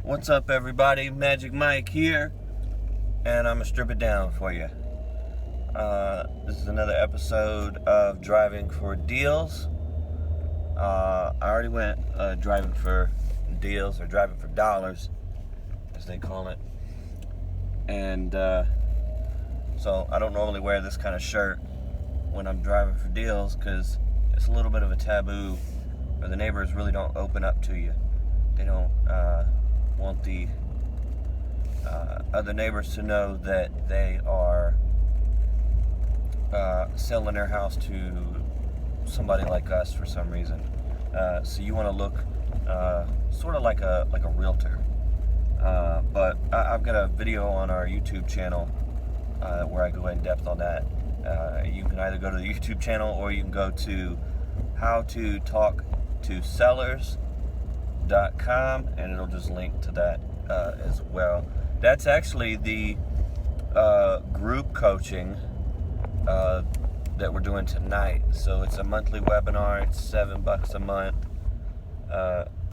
What's up, everybody? Magic Mike here, and I'm gonna strip it down for you. This is another episode of Driving for Deals. I already went driving for deals, or driving for dollars, as they call it. And so I don't normally wear this kind of shirt when I'm driving for deals because it's a little bit of a taboo, or the neighbors really don't open up to you. They don't want the other neighbors to know that they are selling their house to somebody like us for some reason. So you want to look sort of like a realtor. But I've got a video on our YouTube channel where I go in depth on that. You can either go to the YouTube channel or you can go to howtotalktosellers.com and it'll just link to that as well. That's actually the group coaching that we're doing tonight. So it's a monthly webinar. It's $7 a month.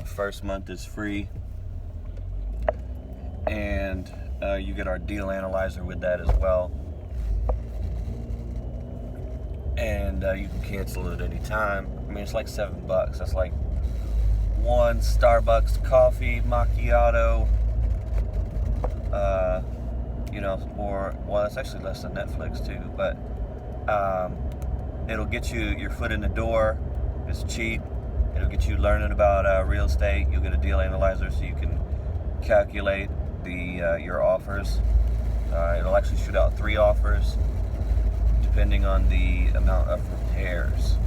First month is free, and you get our deal analyzer with that as well. And you can cancel it any time. I mean, it's like $7. That's like one Starbucks coffee macchiato, or, well, it's actually less than Netflix too, but it'll get you your foot in the door. It's cheap. It'll get you learning about real estate. You'll get a deal analyzer so you can calculate your offers. It'll actually shoot out 3 offers depending on the amount of repairs.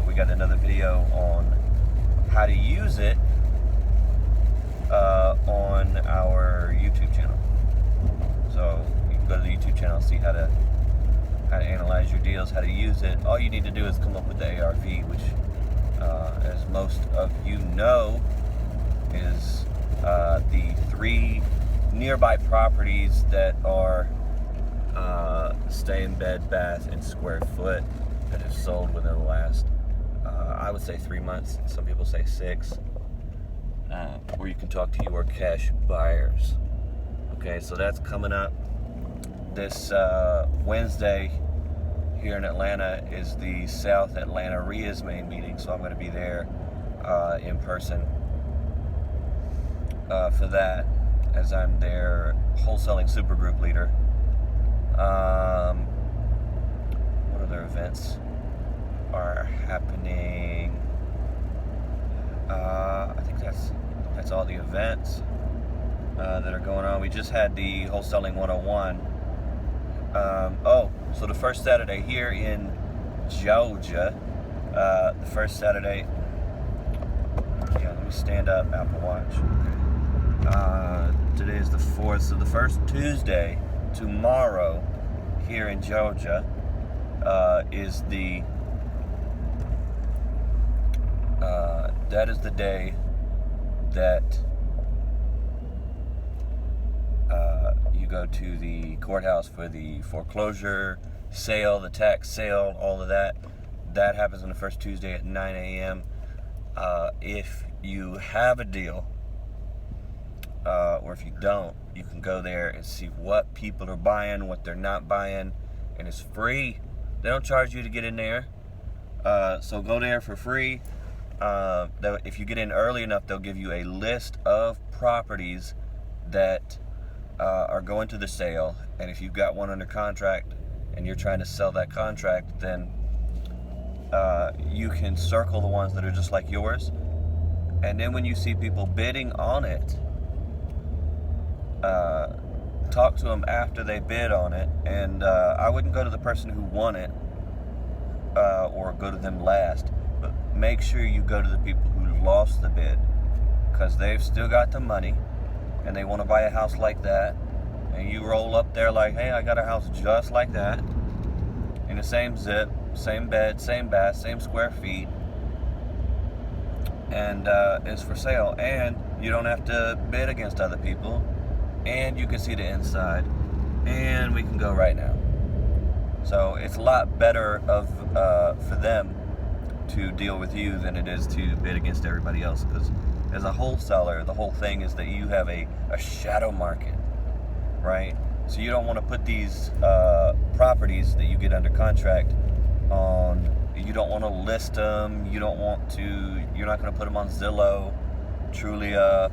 We got another video on how to use it on our YouTube channel. So you can go to the YouTube channel and see how to analyze your deals, how to use it. All you need to do is come up with the ARV, which, as most of you know, is the 3 nearby properties that are stay in bed, bath, and square foot that have sold within the last, I would say 3 months. Some people say 6. Or you can talk to your cash buyers. Okay, so that's coming up this Wednesday here in Atlanta. Is the South Atlanta RIA's main meeting, so I'm going to be there in person for that, as I'm their wholesaling supergroup leader. What other events are happening? I think that's all the events that are going on. We just had the Wholesaling 101. So the first Saturday here in Georgia, the first Saturday, let me stand up, Apple Watch. Today is the 4th, so the first Tuesday, tomorrow, here in Georgia, is that is the day that you go to the courthouse for the foreclosure sale, the tax sale, all of that. That happens on the first Tuesday at 9 a.m. If you have a deal, or if you don't, you can go there and see what people are buying, what they're not buying, and it's free. They don't charge you to get in there, so go there for free. If you get in early enough, they'll give you a list of properties that are going to the sale, and if you've got one under contract and you're trying to sell that contract, then you can circle the ones that are just like yours, and then when you see people bidding on it, talk to them after they bid on it. And I wouldn't go to the person who won it, or go to them last, but make sure you go to the people who lost the bid, because they've still got the money and they want to buy a house like that. And you roll up there like, hey, I got a house just like that, in the same zip, same bed, same bath, same square feet, and it's for sale. And you don't have to bid against other people, and you can see the inside, and we can go right now. So it's a lot better for them to deal with you than it is to bid against everybody else, because as a wholesaler, the whole thing is that you have a shadow market, right? So you don't want to put these properties that you get under contract on, you don't want to list them, you're not going to put them on Zillow, Trulia,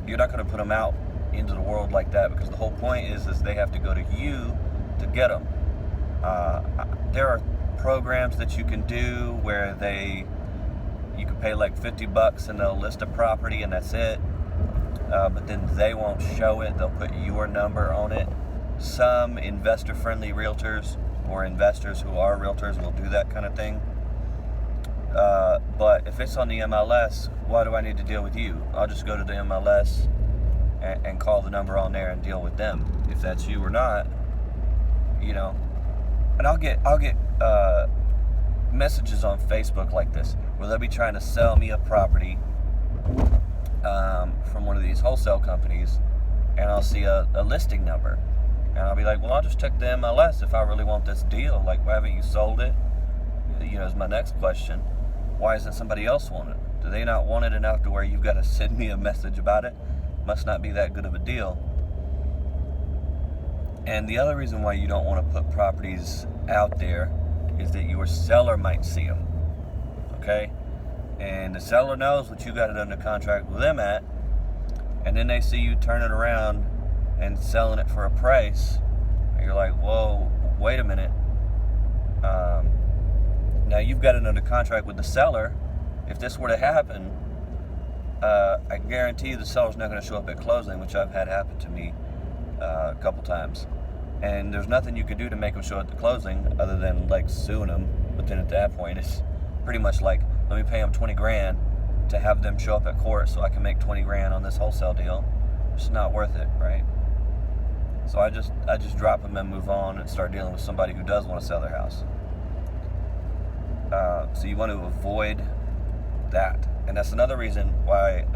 you're not going to put them out into the world like that, because the whole point is they have to go to you to get them. There are programs that you can do where you can pay like $50 and they'll list a property and that's it, but then they won't show it, they'll put your number on it. Some investor-friendly realtors or investors who are realtors will do that kind of thing, but if it's on the MLS, why do I need to deal with you? I'll just go to the MLS and call the number on there and deal with them, if that's you or not, and I'll get messages on Facebook like this where they'll be trying to sell me a property from one of these wholesale companies, and I'll see a listing number, and I'll be like, well, I'll just check the MLS if I really want this deal. Like, why haven't you sold it? Is my next question. Why isn't somebody else want it? Do they not want it enough to where you've got to send me a message about it? Must not be that good of a deal. And the other reason why you don't want to put properties out there is that your seller might see them, okay? And the seller knows what you got it under contract with them at, and then they see you turn it around and selling it for a price, and you're like, whoa, wait a minute. Now you've got it under contract with the seller. If this were to happen, I guarantee you the seller's not going to show up at closing, which I've had happen to me a couple times. And there's nothing you can do to make them show at the closing other than like suing them. But then at that point, it's pretty much like, let me pay them $20,000 to have them show up at court so I can make $20,000 on this wholesale deal. It's not worth it, right? So I just drop them and move on and start dealing with somebody who does want to sell their house. So you want to avoid that. And that's another reason why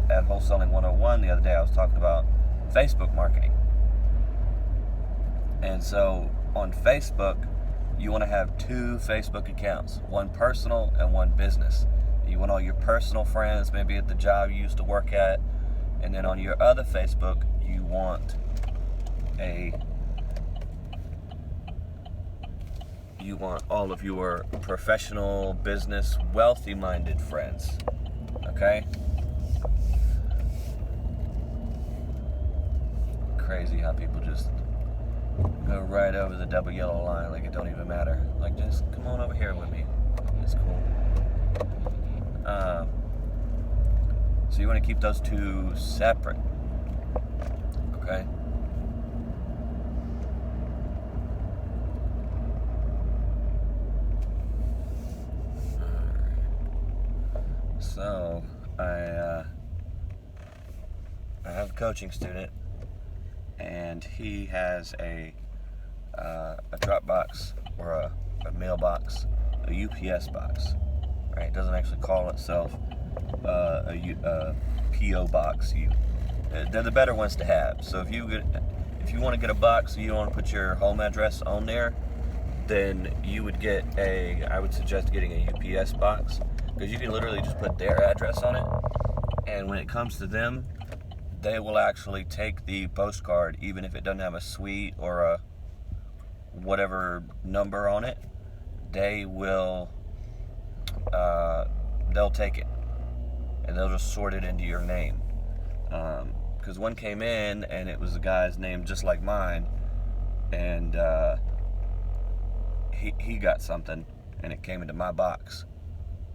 at Wholesaling 101 the other day I was talking about Facebook marketing. And so on Facebook, you want to have 2 Facebook accounts, one personal and one business. You want all your personal friends, maybe at the job you used to work at, and then on your other Facebook, you want all of your professional, business, wealthy-minded friends, okay? Crazy how people just go right over the double yellow line like it don't even matter. Like, just come on over here with me. It's cool. So you want to keep those 2 separate, okay? So I have a coaching student, and he has a Dropbox or a mailbox, a UPS box, right? It doesn't actually call itself a PO box. They're the better ones to have. So if you want to get a box and you want to put your home address on there, then you would I would suggest getting a UPS box, because you can literally just put their address on it, and when it comes to them, they will actually take the postcard, even if it doesn't have a suite or a whatever number on it. They'll take it, and they'll just sort it into your name. Because one came in, and it was a guy's name just like mine, and he got something, and it came into my box,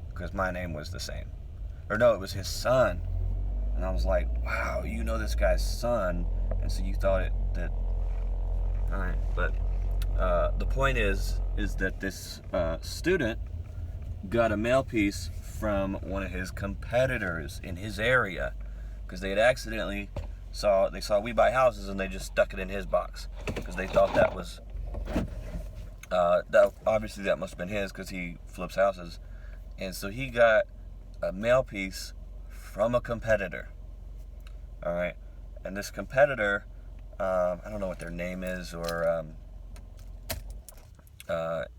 because my name was the same. Or no, it was his son. And I was like, wow, you know this guy's son, and so you thought that, all right. But the point is that this student got a mail piece from one of his competitors in his area, because they had accidentally saw We Buy Houses, and they just stuck it in his box, because they thought that was, obviously that must have been his, because he flips houses. And so he got a mail piece from a competitor. All right, and this competitor, I don't know what their name is or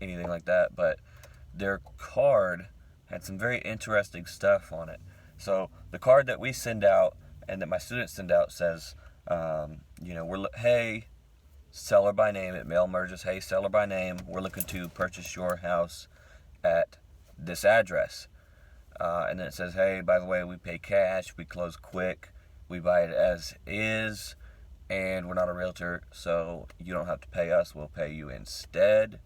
anything like that, but their card had some very interesting stuff on it. So the card that we send out and that my students send out says, hey, seller by name. It mail merges, hey, seller by name. We're looking to purchase your house at this address. And then it says, hey, by the way, we pay cash, we close quick, we buy it as is, and we're not a realtor, so you don't have to pay us, we'll pay you instead.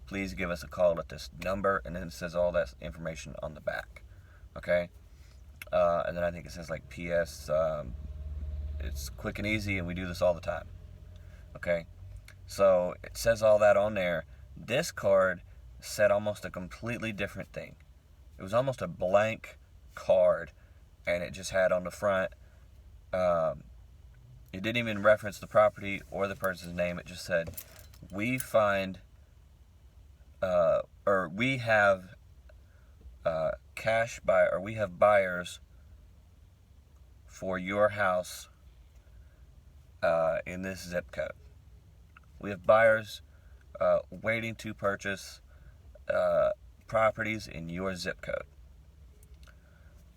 Please give us a call at this number, and then it says all that information on the back, okay? And then I think it says like P.S. It's quick and easy, and we do this all the time, okay? So it says all that on there. This card said almost a completely different thing. It was almost a blank card, and it just had on the front, it didn't even reference the property or the person's name. It just said, we find, or we have we have buyers for your house in this zip code. We have buyers waiting to purchase properties in your zip code.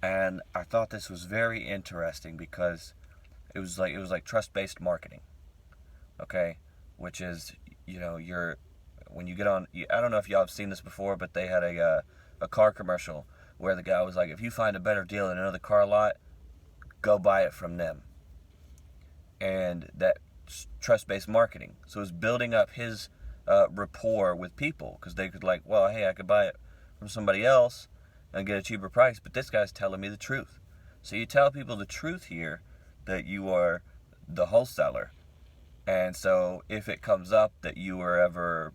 And I thought this was very interesting because it was like trust-based marketing, okay? Which is, when you get on, I don't know if y'all have seen this before, but they had a car commercial where the guy was like, if you find a better deal in another car lot, go buy it from them. And that trust-based marketing. So it's building up his rapport with people, because they could hey, I could buy it from somebody else and get a cheaper price, but this guy's telling me the truth. So you tell people the truth here, that you are the wholesaler. And so if it comes up that you were ever,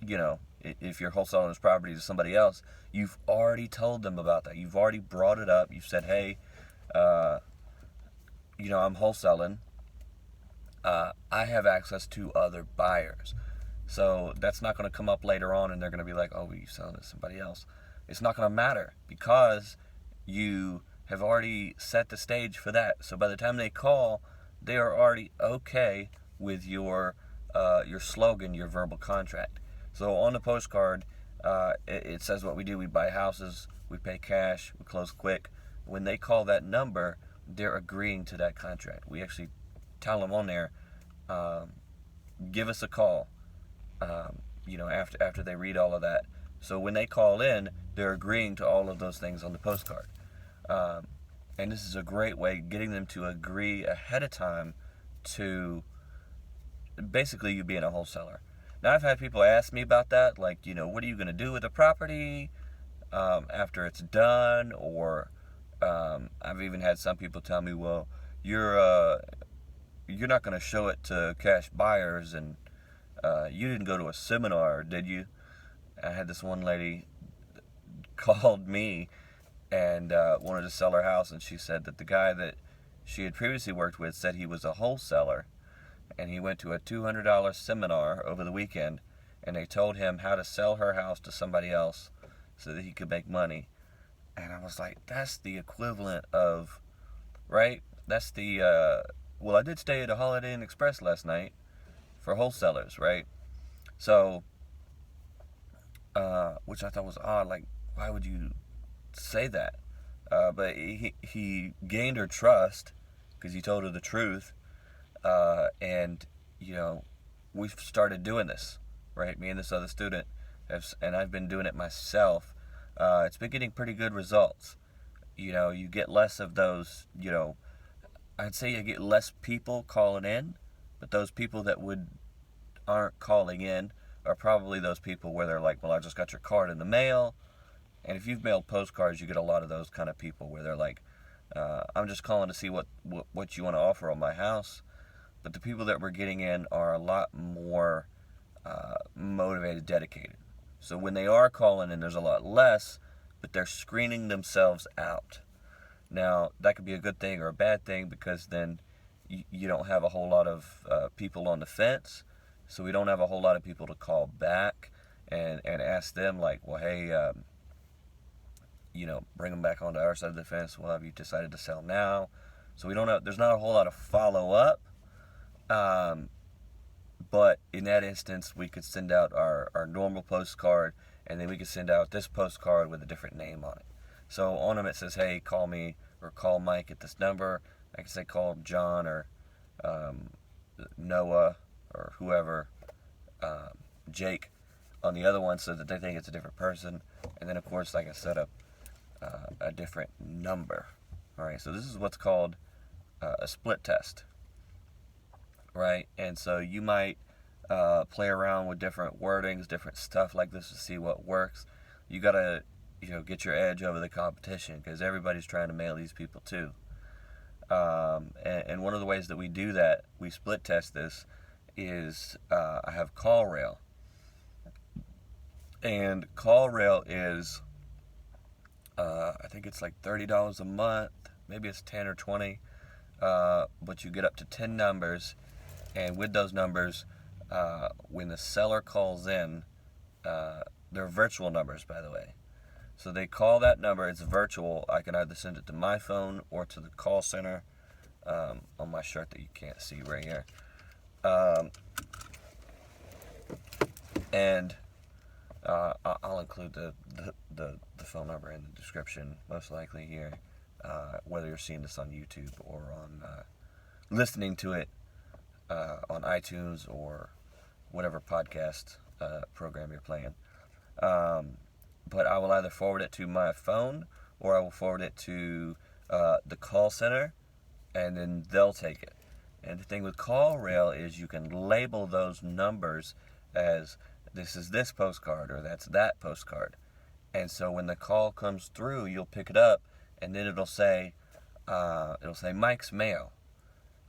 if you're wholesaling this property to somebody else, you've already told them about that. You've already brought it up. You've said, hey, I'm wholesaling. I have access to other buyers. So that's not going to come up later on and they're going to be like, oh, you're selling it to somebody else. It's not going to matter because you have already set the stage for that. So by the time they call, they are already okay with your slogan, your verbal contract. So on the postcard, it says what we do. We buy houses, we pay cash, we close quick. When they call that number, they're agreeing to that contract. We actually tell them on there, give us a call, after they read all of that. So when they call in, they're agreeing to all of those things on the postcard. And this is a great way, getting them to agree ahead of time to basically you being a wholesaler. Now, I've had people ask me about that, what are you going to do with the property after it's done? Or I've even had some people tell me, well, you're not going to show it to cash buyers, and you didn't go to a seminar, did you? I had this one lady called me and wanted to sell her house, and she said that the guy that she had previously worked with said he was a wholesaler, and he went to a $200 seminar over the weekend, and they told him how to sell her house to somebody else so that he could make money. And I was like, that's the equivalent of, right? That's the, I did stay at a Holiday Inn Express last night for wholesalers, right? So, which I thought was odd, why would you say that? But he gained her trust because he told her the truth, and we've started doing this, right? Me and this other student and I've been doing it myself. It's been getting pretty good results. You get less of those, I'd say you get less people calling in, but those people that aren't calling in are probably those people where they're like, well, I just got your card in the mail. And if you've mailed postcards, you get a lot of those kind of people where they're like, I'm just calling to see what you want to offer on my house. But the people that we're getting in are a lot more motivated, dedicated. So when they are calling in, there's a lot less, but they're screening themselves out. Now, that could be a good thing or a bad thing, because then you don't have a whole lot of people on the fence. So we don't have a whole lot of people to call back and ask them, well, hey, bring them back onto our side of the fence. Well, have you decided to sell now? So there's not a whole lot of follow-up. But in that instance, we could send out our normal postcard, and then we could send out this postcard with a different name on it. So on them it says, hey, call me or call Mike at this number. I can say call John or Noah or whoever, Jake, on the other one so that they think it's a different person. And then, of course, I can set up a different number. All right, so this is what's called a split test, right? And so you might play around with different wordings, different stuff like this to see what works. You gotta, get your edge over the competition because everybody's trying to mail these people too. And one of the ways that we do that, we split test this, is I have CallRail. And CallRail is, I think it's like $30 a month, maybe it's 10 or 20, but you get up to 10 numbers, and with those numbers, when the seller calls in, they're virtual numbers, by the way. So they call that number, it's virtual. I can either send it to my phone or to the call center, on my shirt that you can't see right here. And I'll include the phone number in the description, most likely here, whether you're seeing this on YouTube or on listening to it on iTunes or whatever podcast program you're playing. But I will either forward it to my phone or I will forward it to the call center, and then they'll take it. And the thing with CallRail is you can label those numbers as this is this postcard or that's that postcard. And so when the call comes through, you'll pick it up, and then it'll say Mike's mail,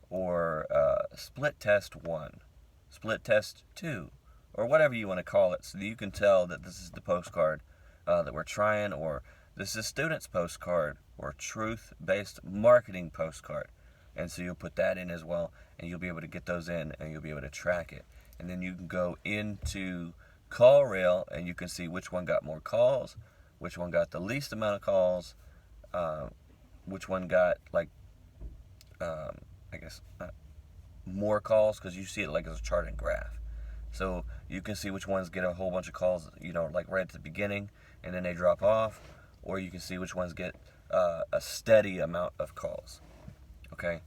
or split test 1, split test 2, or whatever you want to call it, so that you can tell that this is the postcard that we're trying, or this is student's postcard, or truth-based marketing postcard. And so you'll put that in as well, and you'll be able to get those in, and you'll be able to track it. And then you can go into CallRail, and you can see which one got more calls, which one got the least amount of calls, which one got, more calls, because you see it like as a chart and graph. So you can see which ones get a whole bunch of calls, like right at the beginning, and then they drop off, or you can see which ones get a steady amount of calls. Okay?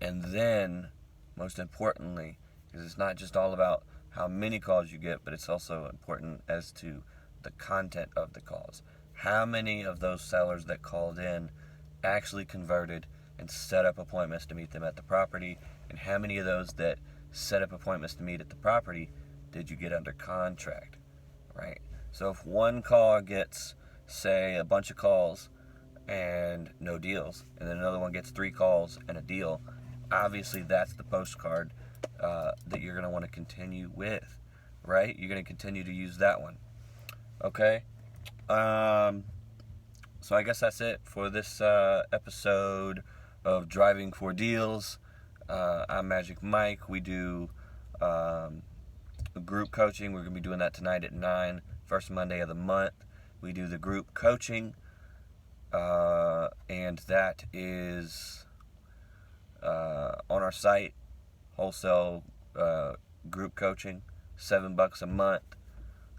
And then, most importantly, because it's not just all about how many calls you get, but it's also important as to the content of the calls. How many of those sellers that called in actually converted and set up appointments to meet them at the property, and how many of those that set up appointments to meet at the property did you get under contract, right? So if one call gets, say, a bunch of calls and no deals, and then another one gets 3 calls and a deal, obviously that's the postcard that you're going to want to continue with, right? You're going to continue to use that one. Okay? So I guess that's it for this episode of Driving for Deals. I'm Magic Mike. We do group coaching. We're going to be doing that tonight at 9, first Monday of the month. We do the group coaching, and that is on our site, Wholesale Group Coaching, $7 a month,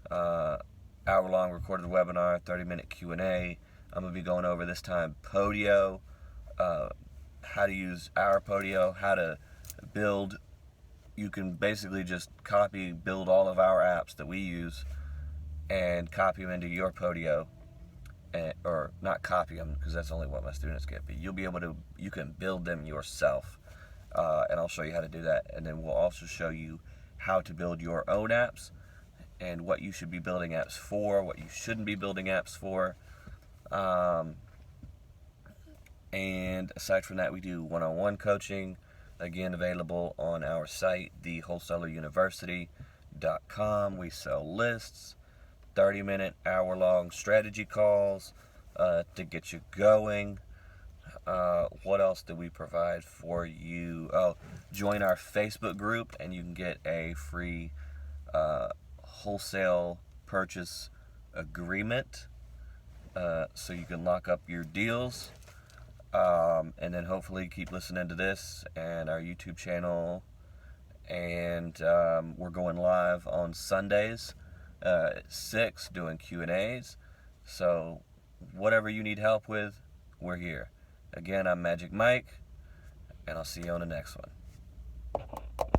hour-long recorded webinar, 30-minute Q&A. I'm going to be going over this time Podio, how to use our Podio, how to build. You can basically just build all of our apps that we use and copy them into your Podio, or not copy them because that's only what my students get, but you can build them yourself, and I'll show you how to do that. And then we'll also show you how to build your own apps and what you should be building apps for, what you shouldn't be building apps for. And aside from that, we do one-on-one coaching, again available on our site, the Wholesaler University.com. We sell lists, 30-minute, hour-long strategy calls to get you going. What else do we provide for you? Join our Facebook group, and you can get a free wholesale purchase agreement, so you can lock up your deals. And then hopefully keep listening to this and our YouTube channel. And we're going live on Sundays at 6 doing Q&As. So whatever you need help with, we're here. Again, I'm Magic Mike, and I'll see you on the next one.